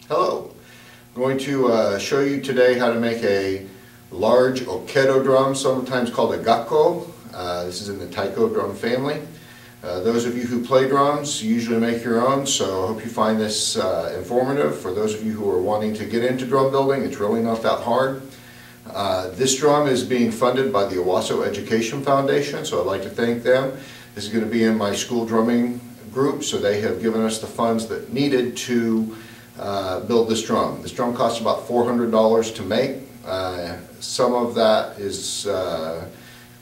Hello. I'm going to show you today how to make a large okedo drum, sometimes called a gakko. This is in the taiko drum family. Those of you who play drums usually make your own, so I hope you find this informative. For those of you who are wanting to get into drum building, it's really not that hard. This drum is being funded by the Owasso Education Foundation, so I'd like to thank them. This is going to be in my school drumming group, so they have given us the funds that needed to build this drum. This drum costs about $400 to make. Some of that is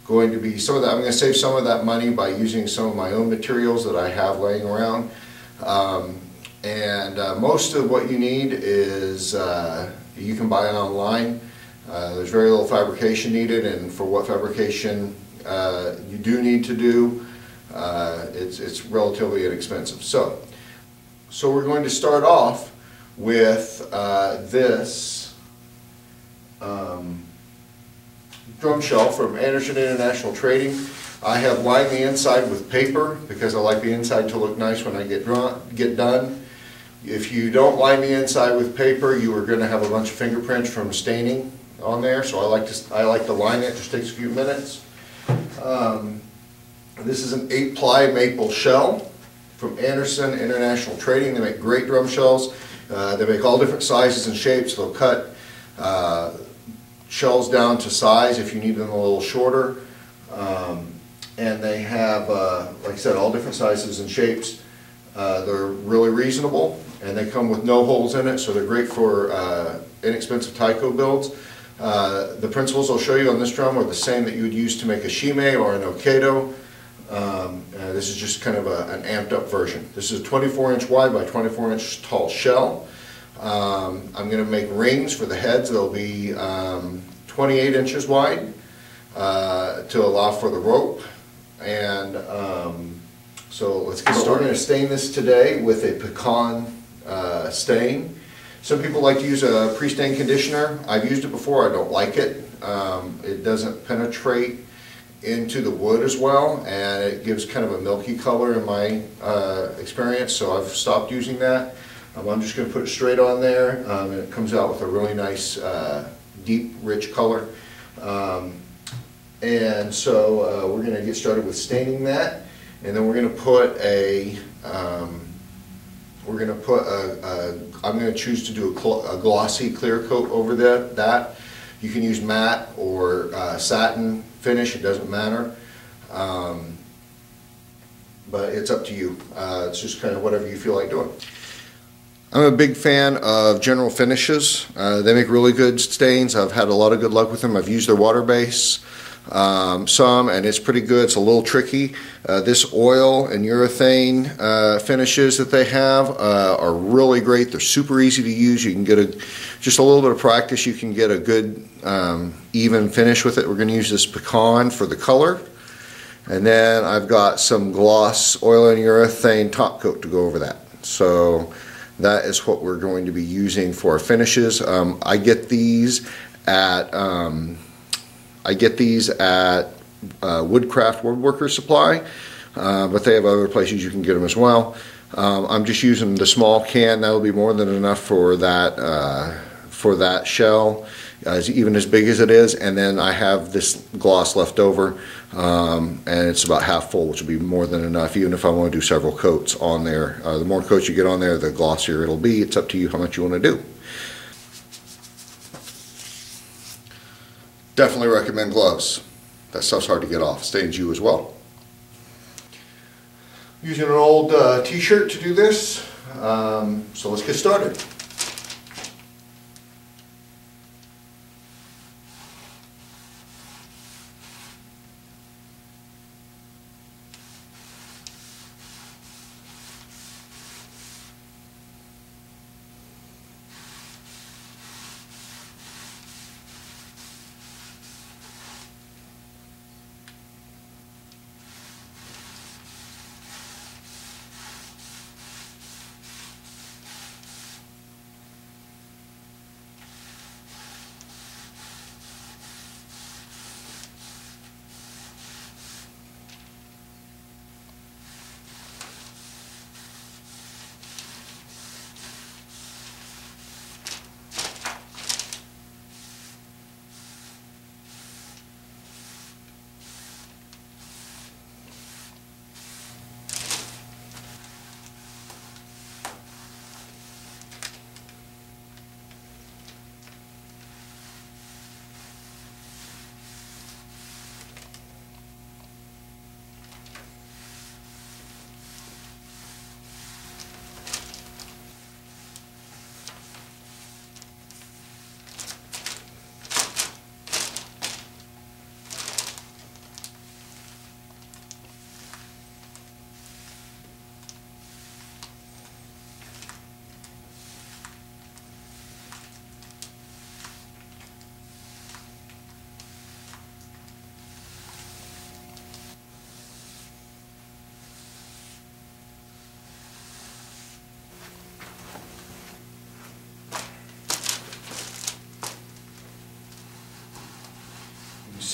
going to be, I'm going to save some of that money by using some of my own materials that I have laying around. Most of what you need is, you can buy it online. There's very little fabrication needed, and for what fabrication you do need to do, it's relatively inexpensive. So we're going to start off with this drum shell from Anderson International Trading. I have lined the inside with paper because I like the inside to look nice when I get done. If you don't line the inside with paper, you are going to have a bunch of fingerprints from staining on there. So I like to line it. It just takes a few minutes. This is an 8-ply maple shell from Anderson International Trading. They make great drum shells. They make all different sizes and shapes. They'll cut shells down to size if you need them a little shorter. And they have, like I said, all different sizes and shapes. They're really reasonable, and they come with no holes in it, so they're great for inexpensive taiko builds. The principles I'll show you on this drum are the same that you would use to make a shime or an okedo. This is just kind of an amped up version. This is a 24-inch wide by 24-inch tall shell. I'm going to make rings for the heads. They'll be 28 inches wide to allow for the rope. And so let's get started. We're going to stain this today with a pecan stain. Some people like to use a pre-stain conditioner. I've used it before. I don't like it. It doesn't penetrate into the wood as well, and it gives kind of a milky color in my experience, so I've stopped using that. I'm just going to put it straight on there, and it comes out with a really nice deep rich color. And so we're going to get started with staining that, and then we're going to put I'm going to choose to do a glossy clear coat over that. You can use matte or satin finish, it doesn't matter, but it's up to you. It's just kind of whatever you feel like doing. I'm a big fan of General Finishes. They make really good stains. I've had a lot of good luck with them. I've used their water base some, and it's pretty good. It's a little tricky. This oil and urethane finishes that they have are really great. They're super easy to use. You can get just a little bit of practice, you can get a good even finish with it. We're going to use this pecan for the color, and then I've got some gloss oil and urethane top coat to go over that. So that is what we're going to be using for our finishes. I get these at Woodcraft Woodworker Supply, but they have other places you can get them as well. I'm just using the small can. That'll be more than enough for that shell, even as big as it is. And then I have this gloss left over, and it's about half full, which will be more than enough, even if I want to do several coats on there. The more coats you get on there, the glossier it'll be. It's up to you how much you want to do. Definitely recommend gloves. That stuff's hard to get off. Stains you as well. Using an old t-shirt to do this, so let's get started.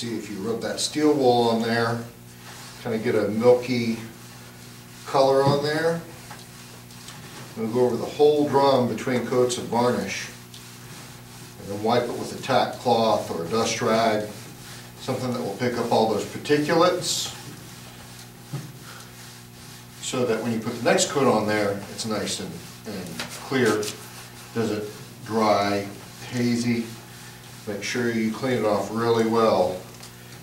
see if you rub that steel wool on there, kind of get a milky color on there. We'll go over the whole drum between coats of varnish, and then wipe it with a tack cloth or a dust rag, something that will pick up all those particulates, so that when you put the next coat on there, it's nice and clear, doesn't dry, hazy. Make sure you clean it off really well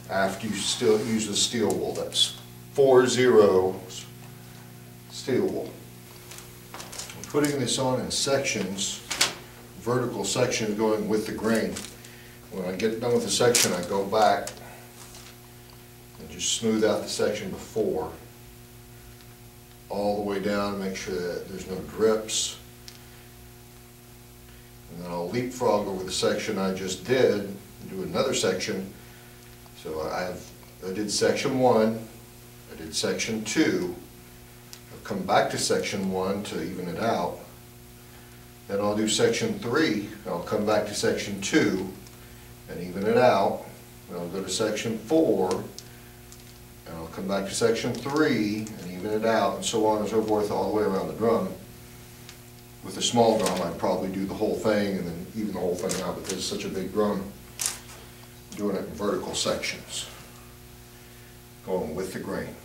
after you still use the steel wool. That's 4-0 steel wool. I'm putting this on in sections, vertical sections going with the grain. When I get done with the section, I go back and just smooth out the section before, all the way down, make sure that there's no drips. And then I'll leapfrog over the section I just did and do another section. So I did section 1, I did section 2, I'll come back to section 1 to even it out. Then I'll do section 3, I'll come back to section 2 and even it out. Then I'll go to section 4 and I'll come back to section 3 and even it out, and so on and so forth all the way around the drum. With a small drum, I'd probably do the whole thing and then even the whole thing out, but this is such a big drum, doing it in vertical sections, going with the grain.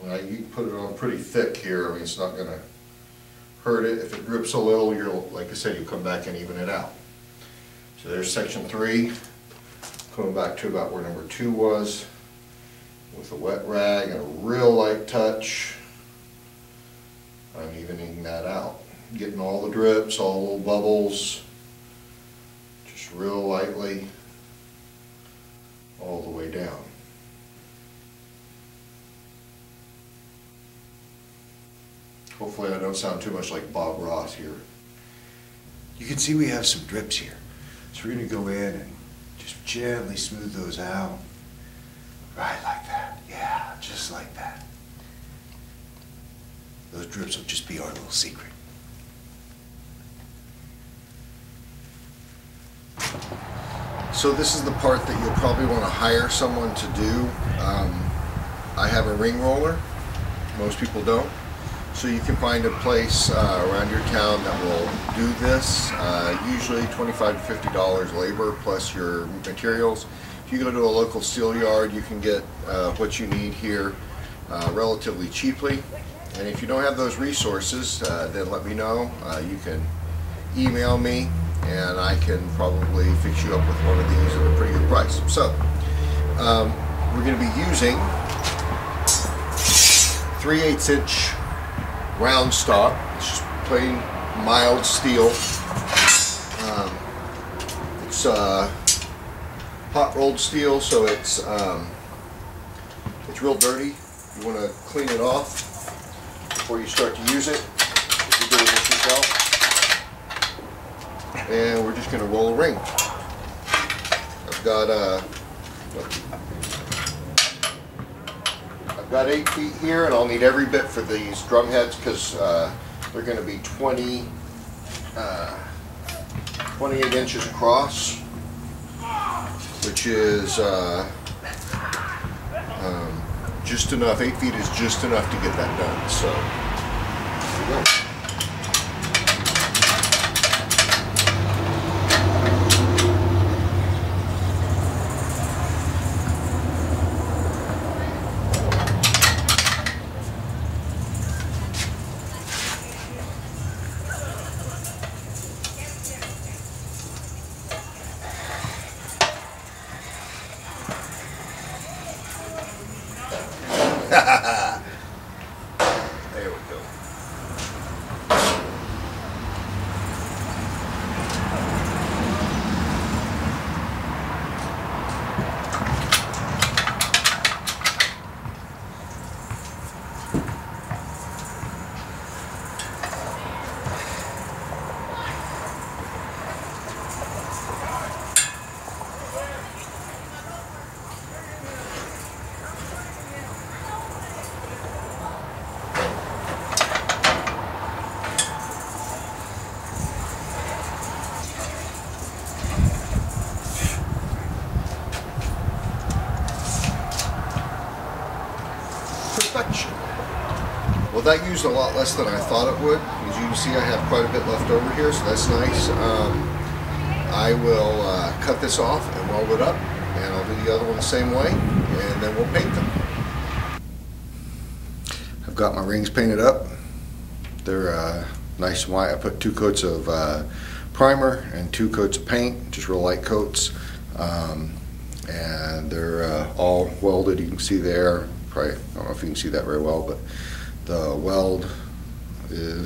Well, you can put it on pretty thick here. I mean, it's not going to hurt it. If it drips a little, you'll, like I said, you'll come back and even it out. So there's section 3, coming back to about where number 2 was, with a wet rag and a real light touch. I'm evening that out, getting all the drips, all the little bubbles, just real lightly, all the way down. Hopefully I don't sound too much like Bob Ross here. You can see we have some drips here. So we're going to go in and just gently smooth those out. Right like that. Yeah, just like that. Those drips will just be our little secret. So this is the part that you'll probably want to hire someone to do. I have a ring roller. Most people don't. So you can find a place around your town that will do this. Usually $25 to $50 labor plus your materials. If you go to a local steel yard, you can get what you need here relatively cheaply. And if you don't have those resources, then let me know. You can email me and I can probably fix you up with one of these at a pretty good price. So we're going to be using 3/8" round stock. It's just plain mild steel. It's hot rolled steel, so it's real dirty. You want to clean it off before you start to use it, if you're doing this yourself. And we're just going to roll a ring. I've got 8 feet here, and I'll need every bit for these drum heads because they're going to be 28 inches across, which is just enough. 8 feet is just enough to get that done. So here we go. There we go. that used a lot less than I thought it would. As you can see, I have quite a bit left over here, so that's nice. I will cut this off and weld it up, and I'll do the other one the same way, and then we'll paint them. I've got my rings painted up. They're nice and white. I put 2 coats of primer and 2 coats of paint, just real light coats. And they're all welded. You can see there. Probably, I don't know if you can see that very well, but the weld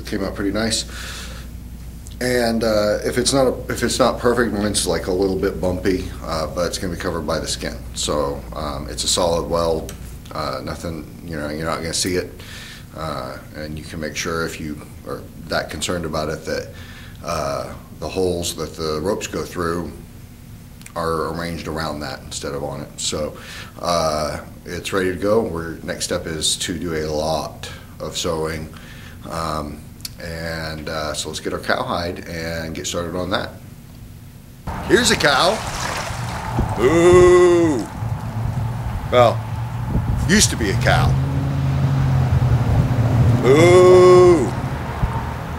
came out pretty nice. And if it's not perfect, then it's like a little bit bumpy, but it's going to be covered by the skin. So it's a solid weld. Nothing, you know, you're not going to see it, and you can make sure if you are that concerned about it that the holes that the ropes go through are arranged around that instead of on it. So it's ready to go. Next step is to do a lot of sewing, and so let's get our cowhide and get started on that. Here's a cow. Ooh. Well, used to be a cow. Ooh.